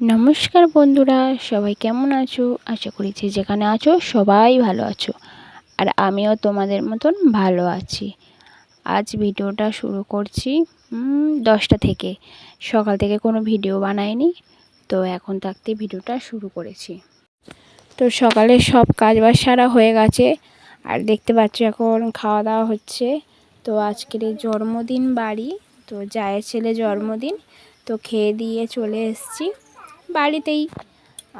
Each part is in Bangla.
নমস্কার বন্ধুরা, সবাই কেমন আছো? আশা করি যে যেখানে আছো সবাই ভালো আছো। আর আমিও তোমাদের মতন ভালো আছি। আজ ভিডিওটা শুরু করছি 10টা থেকে। সকাল থেকে কোনো ভিডিও বানাইনি, তো এখন থাকতে ভিডিওটা শুরু করেছি। তো সকালে সব কাজবাজ সারা হয়ে গেছে, আর দেখতে পাচ্ছ এখন খাওয়া দাওয়া হচ্ছে। তো আজকের এই জন্মদিন বাড়ি, তো জায়ের ছেলে জন্মদিন, তো খেয়ে দিয়ে চলে এসেছি বাড়িতেই।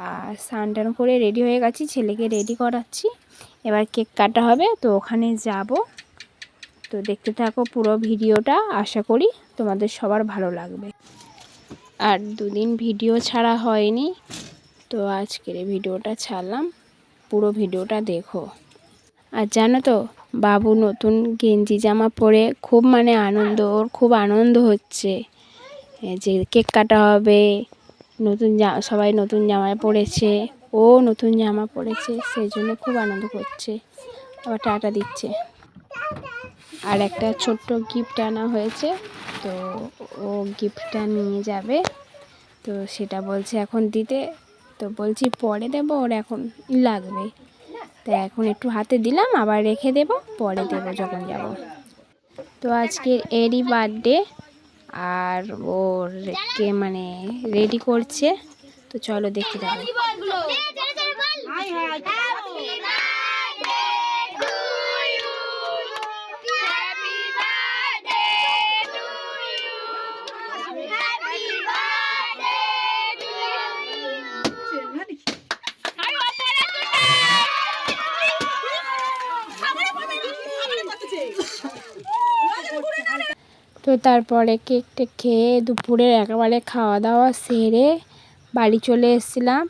আর স্নান টান করে রেডি হয়ে গেছি, ছেলেকে রেডি করাচ্ছি। এবার কেক কাটা হবে, তো ওখানে যাব। তো দেখতে থাকো পুরো ভিডিওটা, আশা করি তোমাদের সবার ভালো লাগবে। আর দুদিন ভিডিও ছাড়া হয়নি, তো আজকের এই ভিডিওটা ছাড়লাম, পুরো ভিডিওটা দেখো। আর জানো তো, বাবু নতুন গেঞ্জি জামা পরে খুব আনন্দ, ওর খুব আনন্দ হচ্ছে যে কেক কাটা হবে। সবাই নতুন জামা পরেছে, ও নতুন জামা পরেছে, সেই জন্য খুব আনন্দ করছে। আবার টাটা দিচ্ছে। আর একটা ছোট্ট গিফট আনা হয়েছে, তো ও গিফটটা নিয়ে যাবে। তো সেটা বলছে এখন দিতে, তো বলছি পরে দেবো, ওর এখন লাগবে। তো এখন একটু হাতে দিলাম, আবার রেখে দেব, পরে দেবো যখন যাব। তো আজকে এরই বার্থডে, আর ওর রেডি করছে। তো চলো দেখতে যাবো। তো তারপরে কেকটা খেয়ে দুপুরের একেবারে খাওয়া দাওয়া সেরে বাড়ি চলে এসেছিলাম।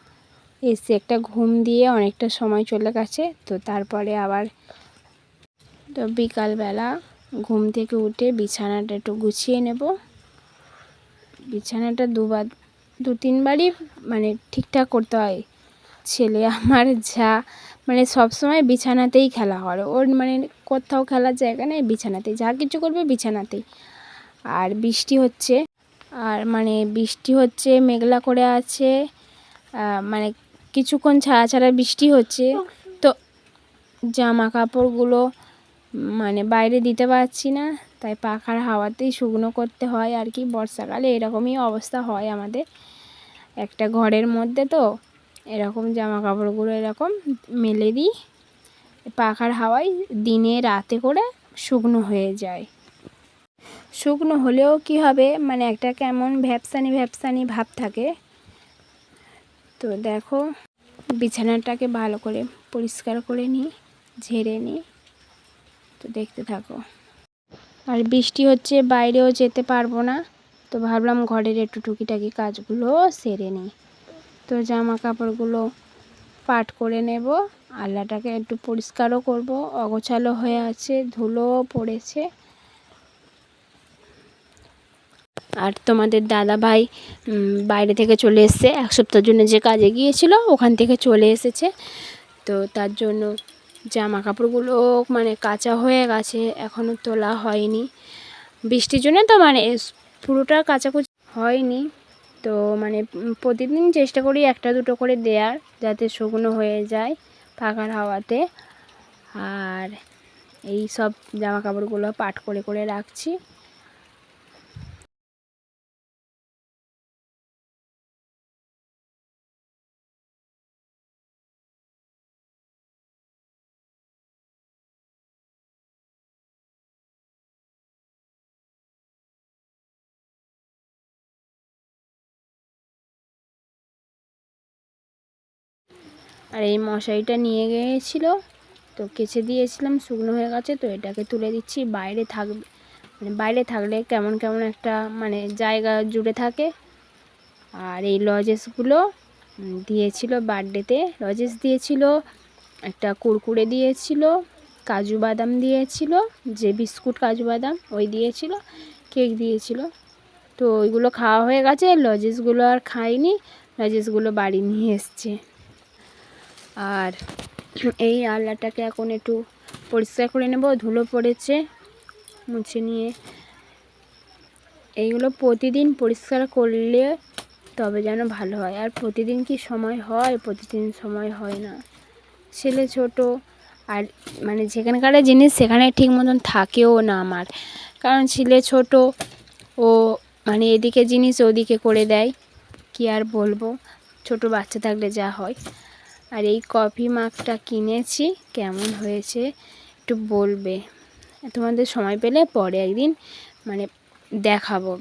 এসে একটা ঘুম দিয়ে অনেকটা সময় চলে গেছে। তো তারপরে আবার তো বিকালবেলা ঘুম থেকে উঠে বিছানাটা একটু গুছিয়ে নেব। বিছানাটা দু তিনবারই ঠিকঠাক করতে হয়। ছেলে আমার যা সবসময় বিছানাতেই খেলা করে, ওর কোথাও খেলার জায়গা নেই, বিছানাতেই যা কিছু করবে বিছানাতেই। আর বৃষ্টি হচ্ছে, আর বৃষ্টি হচ্ছে, মেঘলা করে আছে, কিছুক্ষণ ছাড়া ছাড়া বৃষ্টি হচ্ছে। তো জামা কাপড়গুলো বাইরে দিতে পারছি না, তাই পাখার হাওয়াতেই শুকনো করতে হয় আর কি। বর্ষাকালে এরকমই অবস্থা হয় আমাদের, একটা ঘরের মধ্যে তো এরকম জামা কাপড়গুলো এরকম মেলে দিই পাখার হাওয়ায়, দিনে রাতে করে শুকনো হয়ে যায়। শুকনো হলেও কি হবে, একটা কেমন ভ্যাপসানি ভ্যাপসানি ভাব থাকে। তো দেখো বিছানাটাকে ভালো করে পরিষ্কার করে নিই, ঝেড়ে নিই। তো দেখতে থাকো। আর বৃষ্টি হচ্ছে, বাইরেও যেতে পারবো না, তো ভাবলাম ঘরের একটু টুকিটাকি কাজগুলো সেরে নিই। তো জামা কাপড়গুলো পাট করে নেব, আলনাটাকে একটু পরিষ্কারও করব, অগোছালো হয়ে আছে, ধুলোও পড়েছে। আর তোমাদের দাদা ভাই বাইরে থেকে চলে এসেছে, এক সপ্তাহের জন্য যে কাজে গিয়েছিল ওখান থেকে চলে এসেছে। তো তার জন্য জামা কাপড়গুলো কাচা হয়ে গেছে, এখনও তোলা হয়নি। বৃষ্টির জন্য তো পুরোটা কাচাকুচি হয়নি। তো প্রতিদিন চেষ্টা করি একটা দুটো করে দেওয়ার, যাতে শুকনো হয়ে যায় পাখার হাওয়াতে। আর এই সব জামা কাপড়গুলো পাট করে করে রাখছি। আর এই মশারিটা নিয়ে গিয়েছিল, তো কেচে দিয়েছিলাম, শুকনো হয়ে গেছে। তো এটাকে তুলে দিচ্ছি, বাইরে থাকবে বাইরে থাকলে কেমন কেমন একটা জায়গা জুড়ে থাকে। আর এই লজেসগুলো দিয়েছিল বার্থডেতে, লজেস দিয়েছিল, একটা কুরকুরে দিয়েছিল, কাজু বাদাম দিয়েছিল, যে বিস্কুট কাজু বাদাম ওই দিয়েছিল, কেক দিয়েছিল। তো ওইগুলো খাওয়া হয়ে গেছে, লজেসগুলো আর খাইনি, লজেসগুলো বাড়ি নিয়ে এসছে। আর এই আলনাটাকে এখন একটু পরিষ্কার করে নেব, ধুলো পড়েছে, মুছে নিয়ে। এইগুলো প্রতিদিন পরিষ্কার করলে তবে যেন ভালো হয়। আর প্রতিদিন কি সময় হয়? প্রতিদিন সময় হয় না। ছেলে ছোট, আর মানে যেখানকার জিনিস সেখানে ঠিক মতন থাকেও না আমার, কারণ ছেলে ছোট, ও মানে এদিকে জিনিস ওদিকে করে দেয়। কি আর বলবো, ছোট বাচ্চা থাকলে যা হয়। আর এই কফি মাগটা কিনেছি, কেমন হয়েছে একটু বলবে। তোমাদের সময় পেলে পরে একদিন মানে দেখাবো।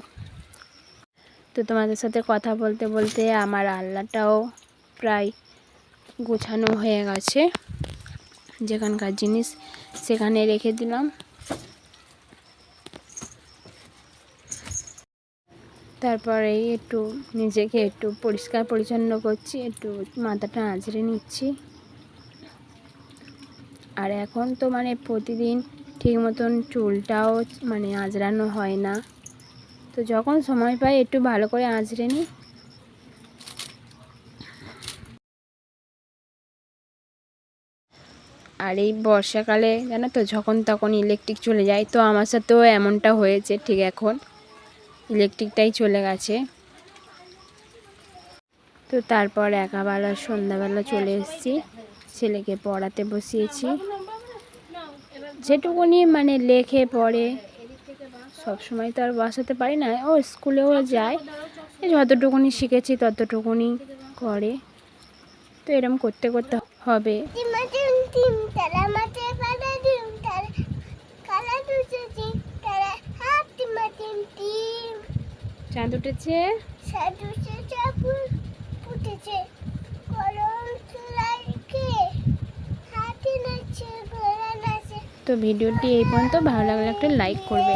তো তোমাদের সাথে কথা বলতে বলতে আমার আলনাটাও প্রায় গোছানো হয়ে গেছে। যেখানকার জিনিস সেখানে রেখে দিলাম। তারপরে একটু নিজেকে একটু পরিষ্কার পরিচ্ছন্ন করছি, একটু মাথাটা আঁচড়ে নিচ্ছি। আর এখন তো মানে প্রতিদিন ঠিক মতন চুলটাও মানে আঁচড়ানো হয় না, তো যখন সময় পাই একটু ভালো করে আঁচড়ে নিই। আর এই বর্ষাকালে জানো তো, যখন তখন ইলেকট্রিক চলে যায়, তো আমার সাথেও এমনটা হয়েছে। ঠিক এখন ইলেকট্রিকটাই চলে গেছে। তো তারপর একাবেলা সন্ধ্যাবেলা চলে এসেছি, ছেলেকে পড়াতে বসিয়েছি। যেটুকুনি মানে লেখে পড়ে, সবসময় তো আর বসাতে পারি না, ও স্কুলেও যায়, যতটুকুনি শিখেছি ততটুকুনি করে। তো এরম করতে করতে হবে। চাঁদ উঠেছে, তো ভিডিওটি এই পর্যন্ত। ভালো লাগলে একটা লাইক করবে।